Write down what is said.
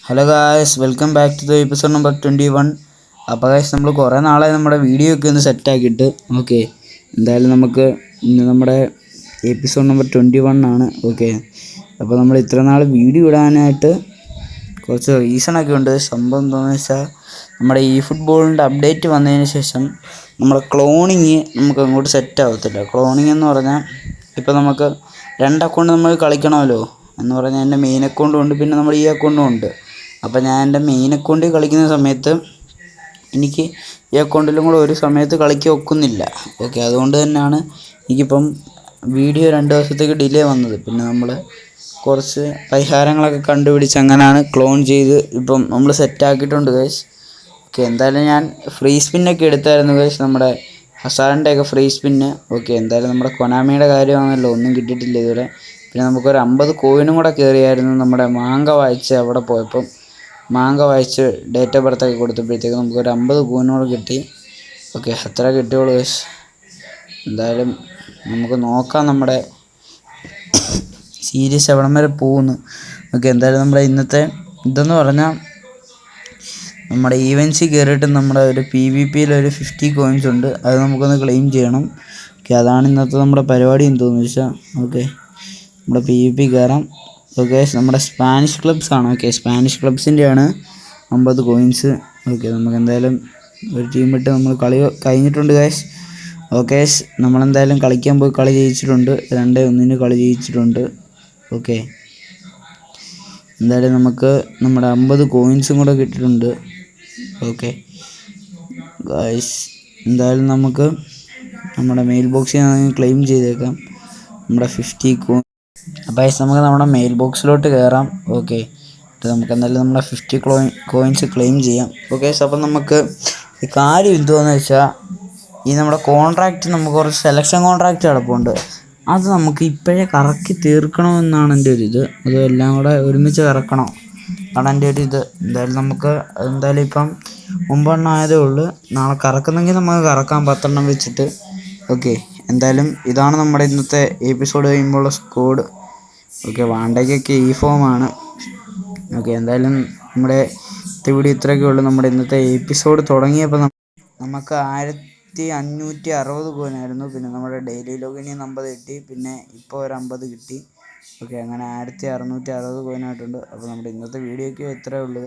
Hello guys, welcome back to the episode number 21. അപ്പോൾ guys, നമ്മൾ കുറേ നാളായി നമ്മുടെ വീഡിയോ ഒക്കെ ഒന്ന് സെറ്റാക്കിയിട്ട്. ഓക്കെ, എന്തായാലും നമുക്ക് ഇന്ന് നമ്മുടെ എപ്പിസോഡ് നമ്പർ 21 ആണ്. ഓക്കെ, അപ്പോൾ നമ്മൾ ഇത്ര നാൾ വീഡിയോ ഇടാനായിട്ട് കുറച്ച് റീസണൊക്കെ ഉണ്ട്. സംഭവം എന്താണെന്ന് വെച്ചാൽ, നമ്മുടെ ഈ ഫുട്ബോളിൻ്റെ അപ്ഡേറ്റ് വന്നതിന് ശേഷം നമ്മുടെ ക്ലോണിങ് നമുക്ക് അങ്ങോട്ട് സെറ്റ് ആവത്തില്ല. ക്ലോണിങ് എന്ന് പറഞ്ഞാൽ ഇപ്പോൾ നമുക്ക് 2 അക്കൗണ്ട് നമ്മൾ കളിക്കണമല്ലോ എന്ന് പറഞ്ഞാൽ എൻ്റെ മെയിൻ അക്കൗണ്ടും ഉണ്ട്, പിന്നെ നമ്മുടെ ഈ അക്കൗണ്ടും ഉണ്ട്. അപ്പോൾ ഞാൻ എൻ്റെ മെയിൻ അക്കൗണ്ടിൽ കളിക്കുന്ന സമയത്ത് എനിക്ക് ഈ അക്കൗണ്ടിലും കൂടെ ഒരു സമയത്ത് കളിക്കാൻ ഒക്കുന്നില്ല. ഓക്കെ, അതുകൊണ്ട് തന്നെയാണ് എനിക്കിപ്പം വീഡിയോ 2 ദിവസത്തേക്ക് ഡിലേ വന്നത്. പിന്നെ നമ്മൾ കുറച്ച് പരിഹാരങ്ങളൊക്കെ കണ്ടുപിടിച്ച് അങ്ങനെയാണ് ക്ലോൺ ചെയ്ത് ഇപ്പം നമ്മൾ സെറ്റാക്കിയിട്ടുണ്ട് ഗൈസ്. ഓക്കെ, എന്തായാലും ഞാൻ ഫ്രീ സ്പിന്നൊക്കെ എടുത്തായിരുന്നു ഗൈസ്, നമ്മുടെ ഹസാറിൻ്റെയൊക്കെ ഫ്രീ സ്പിന്ന്. ഓക്കെ, എന്തായാലും നമ്മുടെ കൊനാമിയുടെ കാര്യമാണല്ലോ, ഒന്നും കിട്ടിയിട്ടില്ല ഇതുവരെ. പിന്നെ നമുക്കൊരു 50 കോയിനും കൂടെ കയറിയായിരുന്നു നമ്മുടെ മാങ്ക വായിച്ച് അവിടെ പോയപ്പം. മാങ്ക വായിച്ച് ഡേറ്റ് ഓഫ് ബർത്തൊക്കെ കൊടുത്തപ്പോഴത്തേക്ക് നമുക്കൊരു 50 കോയിനോട് കിട്ടി. ഓക്കെ, അത്ര കിട്ടിയുള്ളൂ ഗൈസ്. എന്തായാലും നമുക്ക് നോക്കാം നമ്മുടെ സീരീസ് എവിടം വരെ പോകുന്നു. ഓക്കെ, എന്തായാലും നമ്മുടെ ഇന്നത്തെ ഇതെന്ന് പറഞ്ഞാൽ നമ്മുടെ ഈവൻസിൽ കയറിയിട്ട് നമ്മുടെ ഒരു PvP ഒരു 50 കോയിൻസ് ഉണ്ട്, അത് നമുക്കൊന്ന് ക്ലെയിം ചെയ്യണം. ഓക്കെ, അതാണ് ഇന്നത്തെ നമ്മുടെ പരിപാടി എന്ന് തോന്നുന്നു വെച്ചാൽ. ഓക്കെ, നമ്മുടെ PvP കയറാം. ഓക്കെ, നമ്മുടെ സ്പാനിഷ് ക്ലബ്സ് ആണ്. ഓക്കെ, സ്പാനിഷ് ക്ലബ്സിൻ്റെയാണ് 50 കോയിൻസ്. ഓക്കെ, നമുക്ക് എന്തായാലും ഒരു ടീം ഇട്ട് നമ്മൾ കളി കഴിഞ്ഞിട്ടുണ്ട് ഗൈസ്. ഓക്കെ, നമ്മളെന്തായാലും കളിക്കാൻ പോയി കളി ജയിച്ചിട്ടുണ്ട്, 2-1 കളി ജയിച്ചിട്ടുണ്ട്. ഓക്കെ, എന്തായാലും നമുക്ക് നമ്മുടെ 50 കോയിൻസും കൂടെ കിട്ടിയിട്ടുണ്ട്. ഓക്കെ ഗൈസ്, എന്തായാലും നമുക്ക് നമ്മുടെ മെയിൽ ബോക്സിൽ നിന്ന് ക്ലെയിം ചെയ്തേക്കാം നമ്മുടെ 50 കോയിൻ. അപ്പോൾ നമുക്ക് നമ്മുടെ മെയിൽ ബോക്സിലോട്ട് കയറാം. ഓക്കെ, നമുക്ക് എന്തായാലും നമ്മുടെ 50 കോയിൻസ് ക്ലെയിം ചെയ്യാം. ഓക്കെ, അപ്പം നമുക്ക് ഈ കാര്യം എന്തുവാന്ന് വെച്ചാൽ, ഈ നമ്മുടെ കോൺട്രാക്റ്റ് നമുക്ക് കുറച്ച് സെലക്ഷൻ കോൺട്രാക്റ്റ് കിടപ്പുണ്ട്. അത് നമുക്ക് ഇപ്പോഴേ കറക്കി തീർക്കണമെന്നാണ് എൻ്റെ ഒരു ഇത്. അത് എല്ലാം കൂടെ ഒരുമിച്ച് കറക്കണം അതാണ് എൻ്റെ ഒരു ഇത്. എന്തായാലും നമുക്ക് എന്തായാലും ഇപ്പം 9 ആയതേ ഉള്ളൂ. നാളെ കറക്കുന്നെങ്കിൽ നമുക്ക് കറക്കാം 10 വെച്ചിട്ട്. ഓക്കെ, എന്തായാലും ഇതാണ് നമ്മുടെ ഇന്നത്തെ എപ്പിസോഡ് കഴിയുമ്പോഴുള്ള സ്കോഡ്. ഓക്കെ, വാണ്ടയ്ക്കൊക്കെ ഈ ഫോമാണ്. ഓക്കെ, എന്തായാലും നമ്മുടെ വീഡിയോ ഇത്രയൊക്കെ ഉള്ളൂ. നമ്മുടെ ഇന്നത്തെ എപ്പിസോഡ് തുടങ്ങിയപ്പോൾ നമുക്ക് 1560 കോയിനായിരുന്നു. പിന്നെ നമ്മുടെ ഡെയിലി ലോഗിന് 50 കിട്ടി, പിന്നെ ഇപ്പോൾ ഒരു 50 കിട്ടി. ഓക്കെ, അങ്ങനെ 1660 കോയിനായിട്ടുണ്ട്. അപ്പോൾ നമ്മുടെ ഇന്നത്തെ വീഡിയോയ്ക്ക് ഇത്രയേ ഉള്ളൂ.